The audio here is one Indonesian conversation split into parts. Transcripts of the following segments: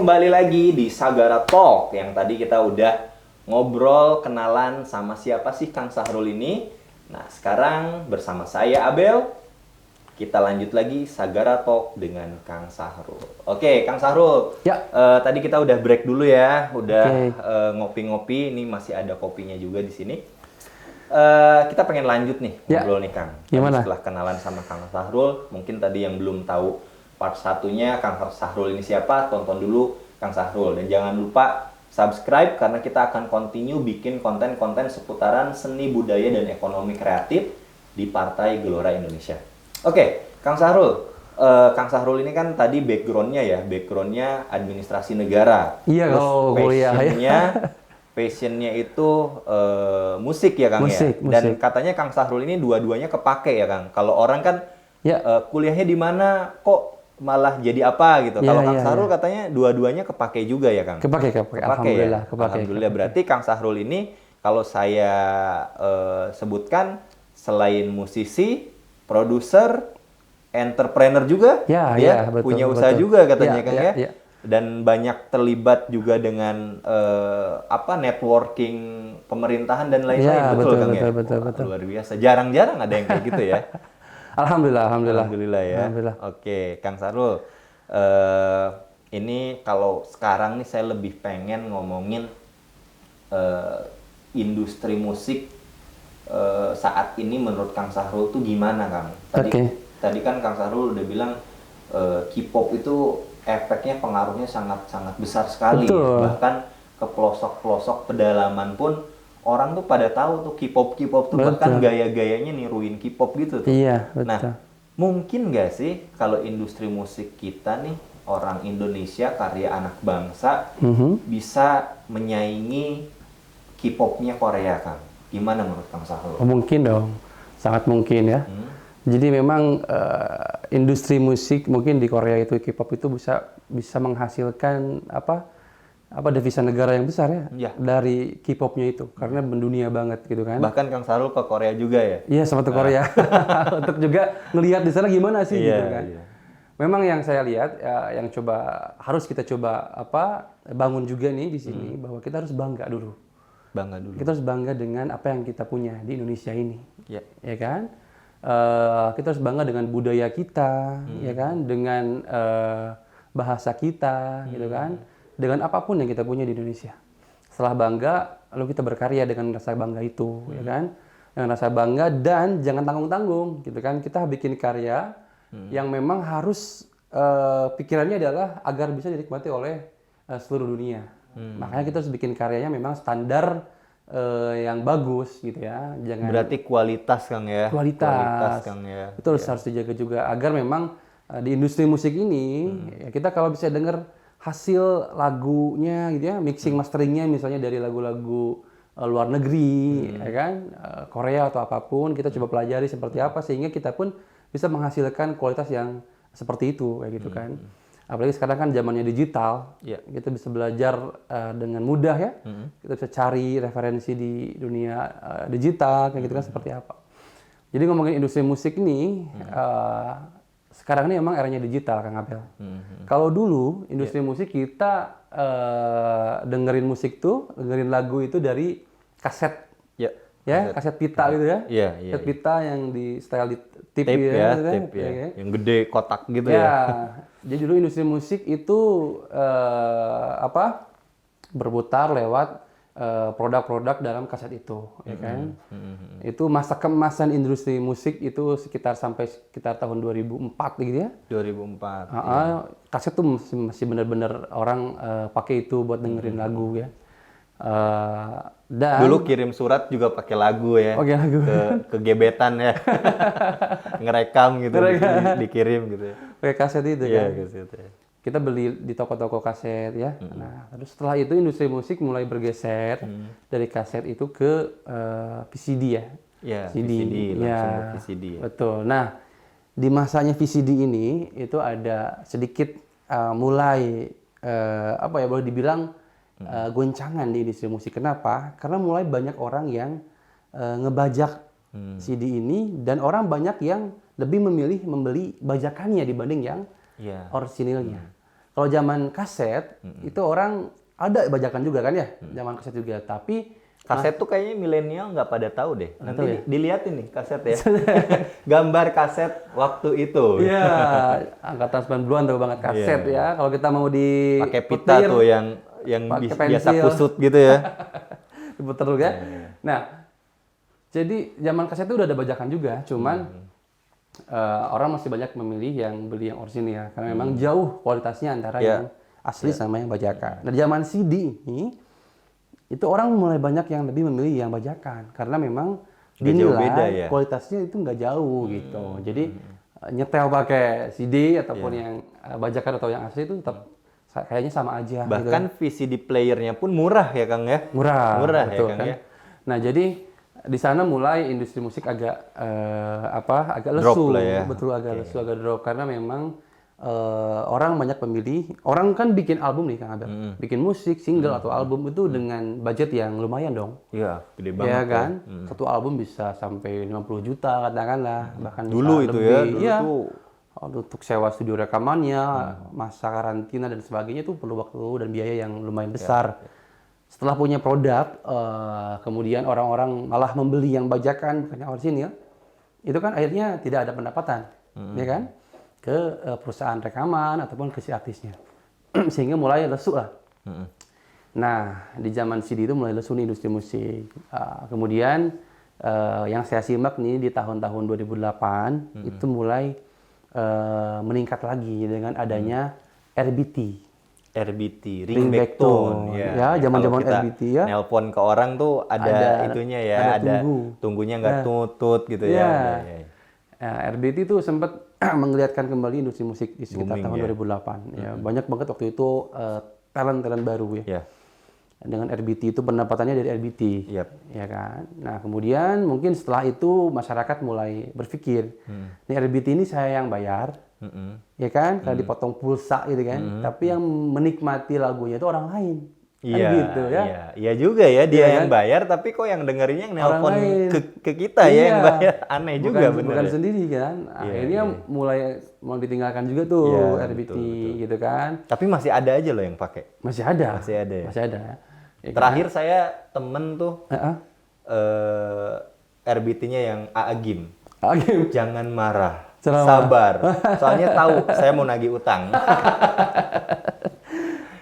kembali lagi di Sagara Talk. Yang tadi kita udah ngobrol, kenalan sama siapa sih Kang Sahrul ini. Nah, sekarang bersama saya Abel, kita lanjut lagi Sagara Talk dengan Kang Sahrul. Oke, Kang Sahrul. Ya. Tadi kita udah break dulu ya, udah Oke. ngopi-ngopi. Ini masih ada kopinya juga di sini. Kita pengen lanjut nih Ya. ngobrol nih Kang. Tadi Gimana? setelah kenalan sama Kang Sahrul, mungkin tadi yang belum tahu part satunya Kang Sahrul ini siapa, tonton dulu Kang Sahrul. Dan jangan lupa subscribe karena kita akan continue bikin konten-konten seputaran seni budaya dan ekonomi kreatif di Partai Gelora Indonesia. Oke, Kang Sahrul. Kang Sahrul ini kan tadi backgroundnya administrasi negara. Iya, Terus kalau kuliah ya. passionnya itu musik ya Kang Musik, ya. Dan musik. katanya Kang Sahrul ini dua-duanya kepake ya Kang. Kalau orang kan Ya. kuliahnya di mana kok malah jadi apa gitu. Ya, Kalau Kang ya, Sahrul ya. katanya dua-duanya kepake juga ya Kang. Kepake. Alhamdulillah, ya. kepake. Alhamdulillah. Berarti Kang Sahrul ini kalau saya sebutkan selain musisi, produser, entrepreneur juga, Ya, betul, punya usaha betul. juga katanya Ya, Kang ya, ya. ya. Dan banyak terlibat juga dengan networking pemerintahan dan lain-lain, Ya, betul betul, Kang ya. betul, Wah, betul. luar biasa. Jarang-jarang ada yang kayak gitu ya. Alhamdulillah. Alhamdulillah ya. Alhamdulillah. Oke, Kang Sahrul. Ini kalau sekarang nih saya lebih pengen ngomongin industri musik saat ini menurut Kang Sahrul tuh gimana Kang? Oke. Tadi kan Kang Sahrul udah bilang K-pop itu efeknya pengaruhnya sangat besar sekali. Betul. Bahkan ke pelosok-pelosok pedalaman pun orang tuh pada tahu tuh K-pop tuh, bahkan Betul. gaya-gayanya niruin K-pop gitu tuh. Iya, betul. Nah, mungkin nggak sih kalau industri musik kita nih, orang Indonesia, karya anak bangsa, bisa menyaingi K-popnya Korea, Kang? Gimana menurut Kang Sahrul? Oh, mungkin dong. Sangat mungkin ya. Jadi memang industri musik mungkin di Korea itu K-pop itu bisa menghasilkan devisa negara yang besar ya, Ya. dari K-popnya itu karena mendunia banget gitu kan. Bahkan Kang Sahrul ke Korea juga ya? Iya, sama ke Korea untuk juga ngelihat di sana gimana sih Iya, gitu kan. iya. Memang yang saya lihat yang harus kita coba bangun juga nih di sini bahwa kita harus bangga dulu. Bangga dulu. Kita harus bangga dengan apa yang kita punya di Indonesia ini. Ya. Ya kan? Kita harus bangga dengan budaya kita, ya kan? Dengan bahasa kita, gitu kan? Dengan apapun yang kita punya di Indonesia. Setelah bangga, lalu kita berkarya dengan rasa bangga itu, ya kan? Dengan rasa bangga dan jangan tanggung-tanggung, gitu kan? Kita bikin karya yang memang harus pikirannya adalah agar bisa dinikmati oleh seluruh dunia. Makanya kita harus bikin karyanya memang standar yang bagus gitu ya. Jangan Berarti kualitas Kang ya? kualitas Kang ya? itu harus dijaga juga agar memang di industri musik ini ya kita kalau bisa dengar hasil lagunya gitu ya, mixing masteringnya misalnya dari lagu-lagu luar negeri ya kan, Korea atau apapun, kita coba pelajari seperti apa sehingga kita pun bisa menghasilkan kualitas yang seperti itu kayak gitu kan. Apalagi sekarang kan zamannya digital, Iya. kita bisa belajar dengan mudah ya. Kita bisa cari referensi di dunia digital, kayak gitu kan seperti apa. Jadi ngomongin industri musik nih, sekarang ini memang eranya digital, Kang Abel. Kalau dulu industri musik kita dengerin lagu itu dari kaset, Ya. kaset pita gitu ya. Iya. Kaset pita yang di style di tip Tape ya, gitu kan. tape ya. Ya. Yang gede kotak gitu Ya, ya. jadi dulu industri musik itu berputar lewat produk-produk dalam kaset itu, ya kan? Itu masa kemasan industri musik itu sekitar tahun 2004 gitu ya. 2004. Kaset tuh masih benar-benar orang pakai itu buat dengerin lagu ya. Dan Dulu kirim surat juga pakai lagu ya. Pakai lagu. Ke gebetan ya. Ngerekam gitu, dikirim gitu ya. pakai kaset itu Iya, kan. gitu ya. Kita beli di toko-toko kaset ya. Nah, terus setelah itu industri musik mulai bergeser dari kaset itu ke VCD ya. Iya, VCD, langsung ke VCD ya. Betul. Nah, di masanya VCD ini itu ada sedikit mulai boleh dibilang goncangan di industri musik. Kenapa? Karena mulai banyak orang yang ngebajak CD ini dan orang banyak yang lebih memilih membeli bajakannya dibanding yang orisinilnya. Kalau zaman kaset itu orang ada bajakan juga kan ya, zaman kaset juga. Tapi Kaset tuh kayaknya milenial nggak pada tahu deh. Nanti tahu ya? diliatin nih kaset ya. Gambar kaset waktu itu. iya, angkatan 90-an tuh banget kaset ya. Kalau kita mau di Pakai pita tuh yang pakai biasa pensil. kusut gitu ya. diputer dulu ya. Nah, jadi zaman kaset itu udah ada bajakan juga, cuman orang masih banyak memilih yang beli yang orisinil karena memang jauh kualitasnya antara yang asli sama yang bajakan. Nah, di zaman CD ini itu orang mulai banyak yang lebih memilih yang bajakan karena memang Nggak jauh dinilai beda ya? kualitasnya itu nggak jauh gitu. Jadi nyetel pakai CD ataupun yang bajakan atau yang asli itu tetap kayaknya sama aja. Bahkan gitu. VCD playernya pun murah ya Kang ya. Murah Betul, ya Kang ya. Nah, jadi di sana mulai industri musik agak agak lesu, Drop lah ya. betul agak lesu, agak drop karena memang orang banyak pemilih, orang kan bikin album nih Kang Abel, bikin musik single atau album itu dengan budget yang lumayan dong, Iya, gede banget. ya kan? Satu album bisa sampai 50 juta katakanlah, bahkan Dulu bisa itu lebih. ya, dulu Iya. tuh. Untuk sewa studio rekamannya, masa karantina dan sebagainya itu perlu waktu dan biaya yang lumayan besar. Setelah punya produk, kemudian orang-orang malah membeli yang bajakan bukan yang orisinil, itu kan akhirnya tidak ada pendapatan, ya kan? Ke perusahaan rekaman ataupun ke si artisnya, sehingga mulai lesu lah. Nah, di zaman CD itu mulai lesu nih industri musik. Kemudian yang saya simak nih di tahun-tahun 2008 itu mulai meningkat lagi dengan adanya RBT. RBT, Ringback tone. Ya, zaman-zaman Kalau kita RBT ya. Nelpon ke orang tuh ada itunya ya, ada tunggunya nggak tutut gitu ya. Ya. Ya. Ya, RBT itu sempat menggeliatkan kembali industri musik di sekitar Booming, tahun 2008. Ya, banyak banget waktu itu talent-talent baru ya. Ya. Dengan RBT itu pendapatannya dari RBT. Yap. Ya kan. Nah, kemudian mungkin setelah itu masyarakat mulai berpikir, ini RBT ini saya yang bayar. Ya kan, karena dipotong pulsa gitu kan. Tapi yang menikmati lagunya itu orang lain. Kan Iya, gitu ya. Iya juga ya, dia Iya yang kan? bayar tapi kok yang dengerinnya yang Orang nelpon lain. ke kita ya yang Iya. bayar. Aneh juga bener Bukan ya. sendiri kan. Akhirnya mulai mau ditinggalkan juga tuh Iya, RBT betul. gitu kan. Tapi masih ada aja loh yang pakai. Masih ada. Masih ada ya? Masih ada. Ya kan? Terakhir saya temen tuh Heeh. RBT-nya yang Aagim. Oke. Jangan marah, Jangan sabar. Soalnya tahu saya mau nagih utang.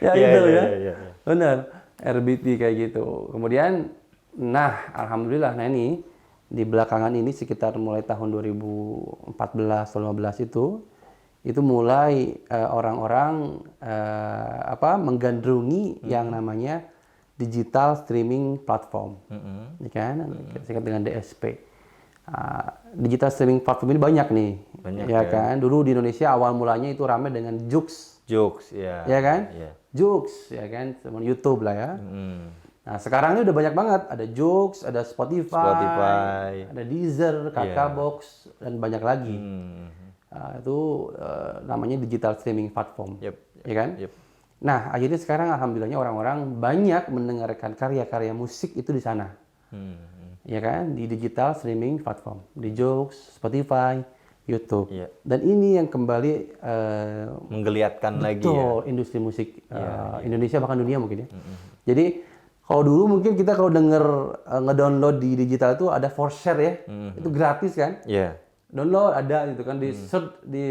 Ya Iya, itu iya, ya. iya, iya. Benar. RBT kayak gitu. Kemudian nah alhamdulillah ini di belakangan ini sekitar mulai tahun 2014 atau 15 itu mulai orang-orang menggandrungi yang namanya digital streaming platform. Ya kan? Singkat dengan DSP. Digital streaming platform ini banyak nih. Banyak ya ya. kan? Dulu di Indonesia awal mulanya itu ramai dengan Joox. Jokes ya. Ya kan? Iya. Joox, ya kan? Sama YouTube lah ya. Hmm. Nah, sekarang ini udah banyak banget. Ada Joox, ada Spotify, ada Deezer, Kakakbox, dan banyak lagi. Itu namanya digital streaming platform. Yep. Ya kan? Yep. Nah, akhirnya sekarang alhamdulillahnya orang-orang banyak mendengarkan karya-karya musik itu di sana. Ya kan? Di digital streaming platform. Di Joox, Spotify, YouTube. Iya. Dan ini yang kembali Menggeliatkan lagi ya. betul industri musik Indonesia bahkan dunia mungkin ya. Jadi kalau dulu mungkin kita kalau denger ngedownload di digital itu ada ForShare ya. Itu gratis kan? Iya. Download ada gitu kan di search di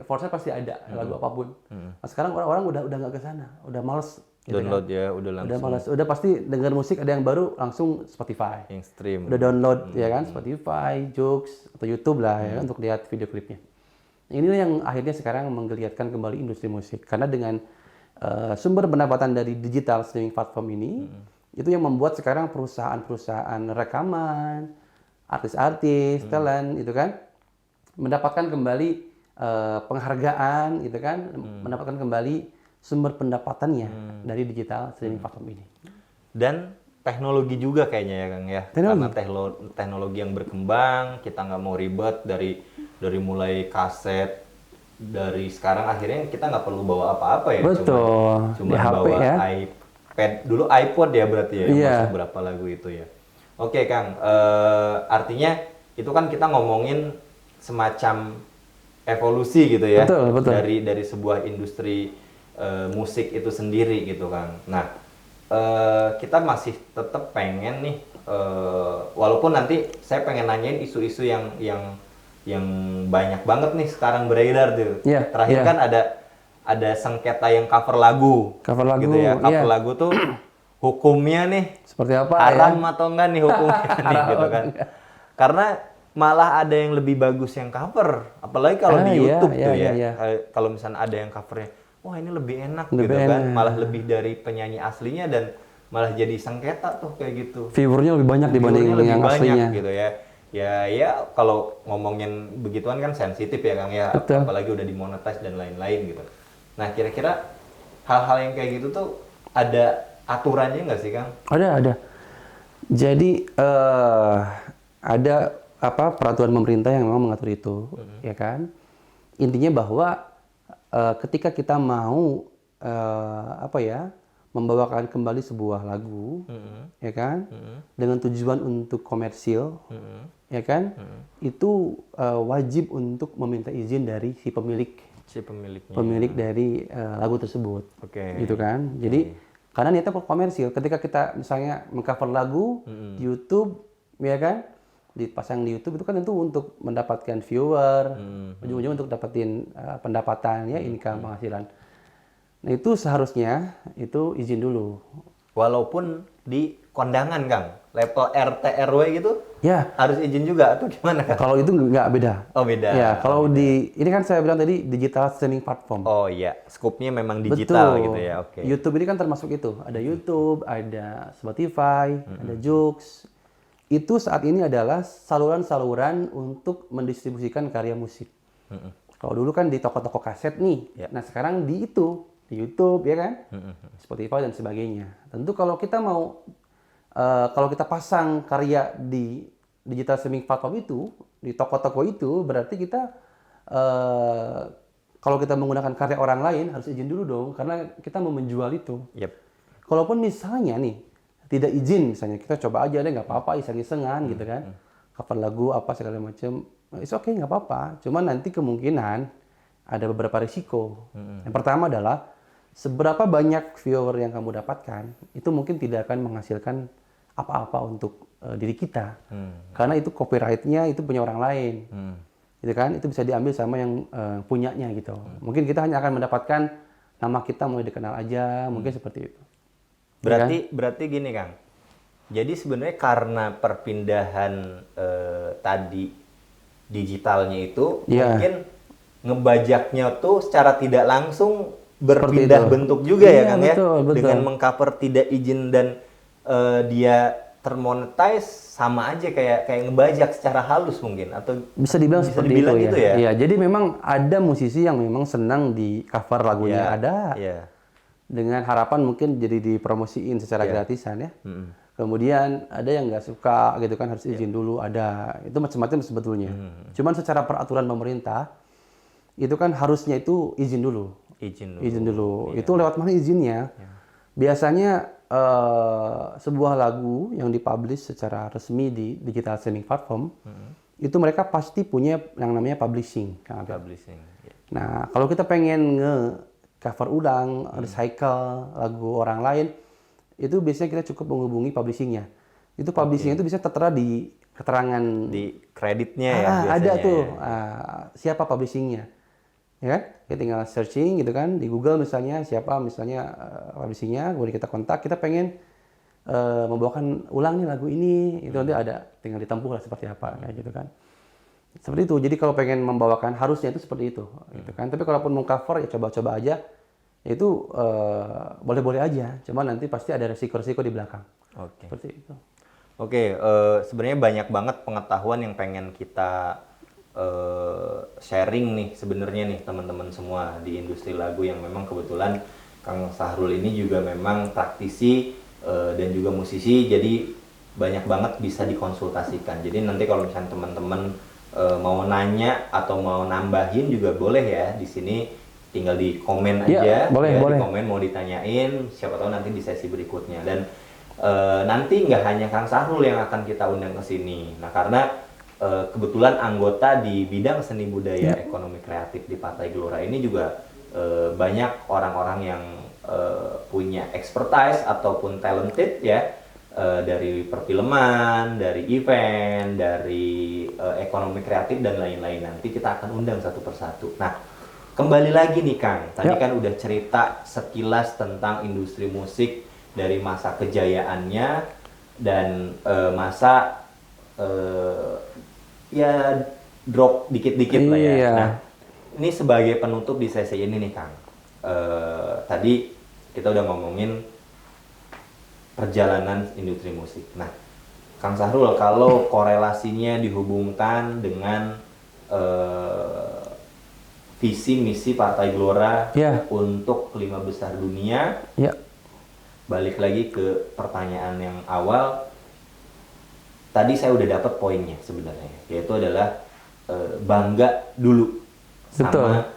ForShare pasti ada lagu apapun. Nah, sekarang orang-orang udah nggak ke sana, udah males gitu Download kan. ya udah Udah langsung males, udah pasti denger musik ada yang baru langsung Spotify. yang stream. Udah download ya kan Spotify, Joox atau YouTube lah ya untuk lihat video klipnya. Inilah yang akhirnya sekarang menggeliatkan kembali industri musik karena dengan sumber pendapatan dari digital streaming platform ini itu yang membuat sekarang perusahaan-perusahaan rekaman, artis-artis, talent itu kan mendapatkan kembali penghargaan gitu kan, mendapatkan kembali sumber pendapatannya dari digital streaming platform ini. Dan teknologi juga kayaknya ya Kang ya. Karena teknologi yang berkembang, kita nggak mau ribet dari mulai kaset, dari sekarang akhirnya kita nggak perlu bawa apa-apa ya. Betul. Cuma Di HP bawa ya. iPad, dulu iPod ya berarti ya, yang Iya. masuk berapa lagu itu ya. Oke Kang, artinya itu kan kita ngomongin semacam evolusi gitu ya. Betul, betul. Dari sebuah industri musik itu sendiri gitu kan. Nah, kita masih tetap pengen nih, walaupun nanti saya pengen nanyain isu-isu yang banyak banget nih sekarang beredar tuh. Iya, Terakhir iya. kan ada sengketa yang cover lagu. Cover lagu, Gitu ya. Cover iya. lagu tuh hukumnya nih Seperti apa haram ya? atau enggak nih hukumnya nih Haram gitu atau kan. enggak. Karena malah ada yang lebih bagus yang cover. Apalagi kalau di Iya, YouTube iya, tuh iya, ya. iya. Kalau misalnya ada yang covernya, wah ini lebih enak Lebih gitu kan. enak. Malah lebih dari penyanyi aslinya dan malah jadi sengketa tuh kayak gitu. Viewernya lebih banyak dibanding Viewernya lebih yang banyak aslinya. gitu ya. Ya kalau ngomongin begituan kan sensitif ya Kang ya. Betul. Apalagi udah dimonetize dan lain-lain gitu. Nah kira-kira hal-hal yang kayak gitu tuh ada aturannya nggak sih Kang? Ada. Jadi ada peraturan pemerintah yang memang mengatur itu, ya kan? Intinya bahwa ketika kita mau membawakan kembali sebuah lagu, ya kan? Dengan tujuan untuk komersil, ya kan? Itu wajib untuk meminta izin dari si pemilik dari lagu tersebut. Oke. Gitu kan. Jadi karena niatnya komersil. Ketika kita misalnya mengcover lagu di YouTube, ya kan, dipasang di YouTube itu kan tentu untuk mendapatkan viewer, ujung-ujungnya untuk dapetin pendapatan ya, income, penghasilan. Nah itu seharusnya itu izin dulu. Walaupun di kondangan Kang, level RT RW gitu, Ya. harus izin juga atau gimana Kang? Kalau itu nggak beda. Oh beda. Ya, kalau ini kan saya bilang tadi digital streaming platform. Oh iya, skupnya memang digital gitu ya. Oke. YouTube ini kan termasuk itu. Ada YouTube, ada Spotify, ada Joox. Itu saat ini adalah saluran-saluran untuk mendistribusikan karya musik. Kalau dulu kan di toko-toko kaset nih. Ya. Nah sekarang di YouTube ya kan, Spotify dan sebagainya. Tentu kalau kita mau, kalau kita pasang karya di digital streaming platform itu, di toko-toko itu, berarti kita kalau kita menggunakan karya orang lain harus izin dulu dong, karena kita mau menjual itu. Yep. Kalaupun misalnya nih tidak izin, misalnya kita coba aja deh, nggak apa-apa, iseng-isengan gitu kan, cover lagu apa segala macam, it's okay nggak apa-apa. Cuman nanti kemungkinan ada beberapa risiko. Yang pertama adalah seberapa banyak viewer yang kamu dapatkan itu mungkin tidak akan menghasilkan apa-apa untuk diri kita, karena itu copyright-nya itu punya orang lain. Gitu kan, itu bisa diambil sama yang punyanya gitu. Mungkin kita hanya akan mendapatkan nama kita mulai dikenal aja, mungkin seperti itu. Berarti gini Kang. Jadi sebenarnya karena perpindahan tadi digitalnya itu mungkin ngebajaknya tuh secara tidak langsung berpindah bentuk juga ya Kang ya. Betul. Dengan mengcover tidak izin dan dia termonetize sama aja kayak ngebajak secara halus mungkin, atau bisa dibilang seperti itu gitu ya. ya. Iya, jadi memang ada musisi yang memang senang di cover lagunya ada. Iya. Dengan harapan mungkin jadi dipromosiin secara gratisan ya. Kemudian ada yang nggak suka gitu kan, harus izin dulu, ada. Itu macam-macam sebetulnya. Cuman secara peraturan pemerintah itu kan harusnya itu izin dulu. Izin dulu. Itu lewat mana izinnya? Biasanya sebuah lagu yang dipublish secara resmi di digital streaming platform, itu mereka pasti punya yang namanya publishing. Nah, kalau kita pengen cover ulang, recycle lagu orang lain, itu biasanya kita cukup menghubungi publishingnya. Itu publishingnya itu bisa tertera di keterangan di kreditnya ya biasanya. Ada tuh siapa publishingnya, ya kan? Kita tinggal searching gitu kan di Google misalnya, siapa misalnya publishingnya, kemudian kita kontak, kita pengen membawakan ulang nih lagu ini, itu nanti ada, tinggal ditempuh lah seperti apa kayak gitu kan. Seperti itu. Jadi kalau pengen membawakan harusnya itu seperti itu, gitu kan. Tapi kalaupun mau cover ya coba-coba aja. Itu boleh-boleh aja. Cuma nanti pasti ada resiko-resiko di belakang. Oke. Seperti itu. Oke, sebenarnya banyak banget pengetahuan yang pengen kita sharing nih sebenarnya nih teman-teman semua di industri lagu, yang memang kebetulan Kang Sahrul ini juga memang praktisi dan juga musisi, jadi banyak banget bisa dikonsultasikan. Jadi nanti kalau misalnya teman-teman mau nanya atau mau nambahin juga boleh ya di sini, tinggal di komen aja. Boleh. Di komen mau ditanyain, siapa tahu nanti di sesi berikutnya. Dan nanti nggak hanya Kang Sahrul yang akan kita undang ke sini. Nah, karena kebetulan anggota di bidang seni budaya ekonomi kreatif di Partai Gelora ini juga banyak orang-orang yang punya expertise ataupun talented ya, dari perfilman, dari event, dari ekonomi kreatif dan lain-lain. Nanti kita akan undang satu persatu. Nah, kembali lagi nih Kang, tadi kan udah cerita sekilas tentang industri musik dari masa kejayaannya dan masa ya drop dikit-dikit lah ya. Iya. Nah, ini sebagai penutup di sesi ini nih Kang. Tadi kita udah ngomongin perjalanan industri musik. Nah, Kang Sahrul, kalau korelasinya dihubungkan dengan visi misi Partai Gelora untuk 5 besar dunia, balik lagi ke pertanyaan yang awal. Tadi saya udah dapat poinnya sebenarnya, yaitu adalah bangga dulu sama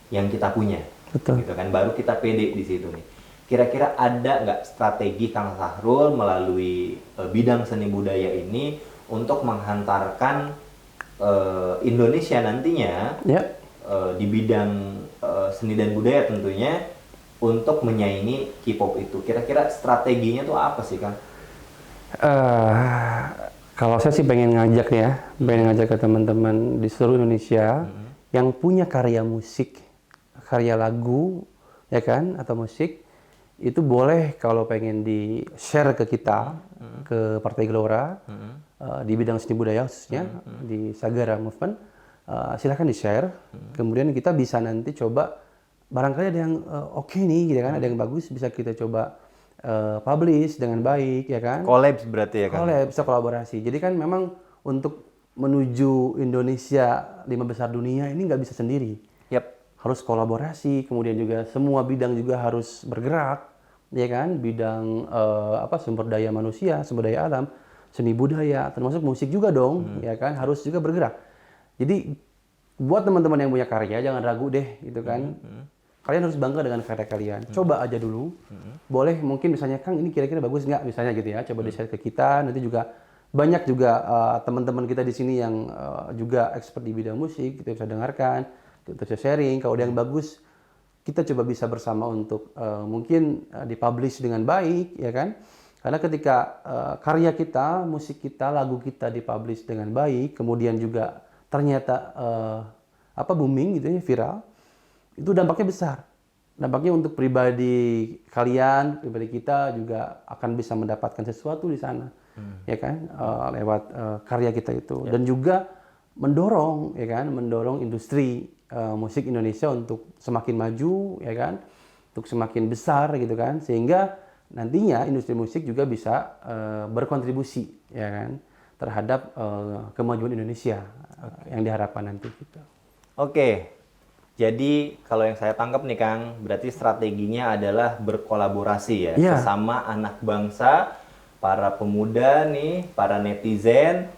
yang kita punya, gitu kan, baru kita pede di situ nih. Kira-kira ada nggak strategi Kang Sahrul melalui bidang seni budaya ini untuk menghantarkan Indonesia nantinya di bidang seni dan budaya tentunya untuk menyaingi K-pop itu? Kira-kira strateginya tuh apa sih Kang? Kalau saya sih pengen ngajak ke teman-teman di seluruh Indonesia yang punya karya musik, karya lagu, ya kan, atau musik, itu boleh kalau pengen di-share ke kita, ke Partai Gelora, di bidang seni budaya khususnya, di Sagara Movement, silahkan di-share. Kemudian kita bisa nanti coba, barangkali ada yang oke nih, gitu kan, ada yang bagus, bisa kita coba publish dengan baik, ya kan. Collabs berarti ya kan? Collab, bisa kolaborasi. Jadi kan memang untuk menuju Indonesia 5 besar dunia ini nggak bisa sendiri. Harus kolaborasi, kemudian juga semua bidang juga harus bergerak, ya kan? Bidang sumber daya manusia, sumber daya alam, seni budaya, termasuk musik juga dong, ya kan? Harus juga bergerak. Jadi buat teman-teman yang punya karya jangan ragu deh, gitu kan? Kalian harus bangga dengan karya kalian. Coba aja dulu. Boleh mungkin misalnya Kang ini kira-kira bagus nggak misalnya gitu ya. Coba di-share ke kita. Nanti juga banyak juga teman-teman kita di sini yang juga expert di bidang musik, kita bisa dengarkan, kita bisa sharing. Kalau ada yang bagus, kita coba bisa bersama untuk mungkin dipublish dengan baik, ya kan? Karena ketika karya kita, musik kita, lagu kita dipublish dengan baik, kemudian juga ternyata booming gitu ya, viral, itu dampaknya besar. Dampaknya untuk pribadi kalian, pribadi kita juga akan bisa mendapatkan sesuatu di sana, ya kan, lewat karya kita itu. Dan juga mendorong, ya kan, mendorong industri musik Indonesia untuk semakin maju, ya kan, untuk semakin besar gitu kan, sehingga nantinya industri musik juga bisa berkontribusi, ya kan, terhadap kemajuan Indonesia yang diharapkan nanti gitu. Jadi kalau yang saya tangkap nih Kang, berarti strateginya adalah berkolaborasi ya, sesama anak bangsa, para pemuda nih, para netizen.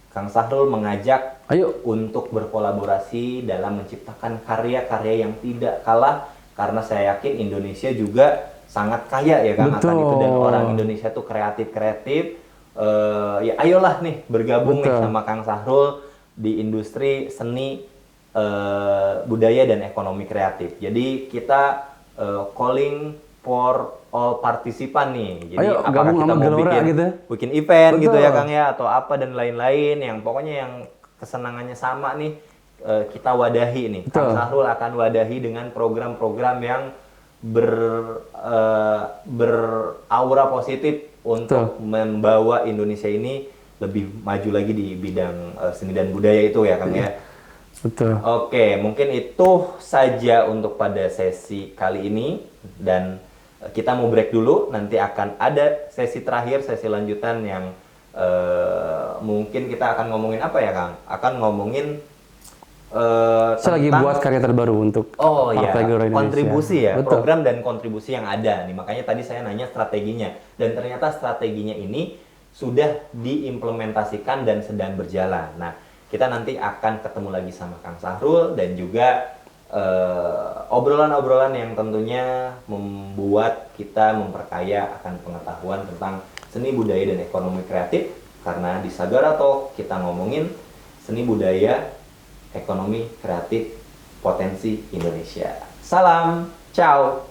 Kang Sahrul mengajak untuk berkolaborasi dalam menciptakan karya-karya yang tidak kalah, karena saya yakin Indonesia juga sangat kaya ya Kang akan itu, dan orang Indonesia tuh kreatif. Ya ayolah nih bergabung nih sama Kang Sahrul di industri seni, budaya dan ekonomi kreatif. Jadi kita calling for all partisipan nih. Jadi apakah kita mau bikin event gitu ya Kang ya, atau apa dan lain-lain, yang pokoknya yang kesenangannya sama nih, kita wadahi nih. Kang Sahrul akan wadahi dengan program-program yang beraura positif untuk membawa Indonesia ini lebih maju lagi di bidang seni dan budaya itu ya Kang ya. Oke, mungkin itu saja untuk pada sesi kali ini, dan kita mau break dulu. Nanti akan ada sesi terakhir, sesi lanjutan yang mungkin kita akan ngomongin apa ya Kang? Akan ngomongin saya lagi buat karya terbaru untuk Partai Gelora Indonesia. Kontribusi ya, program dan kontribusi yang ada nih. Makanya tadi saya nanya strateginya, dan ternyata strateginya ini sudah diimplementasikan dan sedang berjalan. Nah, kita nanti akan ketemu lagi sama Kang Sahrul, dan juga obrolan-obrolan yang tentunya membuat kita memperkaya akan pengetahuan tentang seni budaya dan ekonomi kreatif. Karena di Sagara Talk kita ngomongin seni budaya, ekonomi kreatif, potensi Indonesia. Salam, ciao.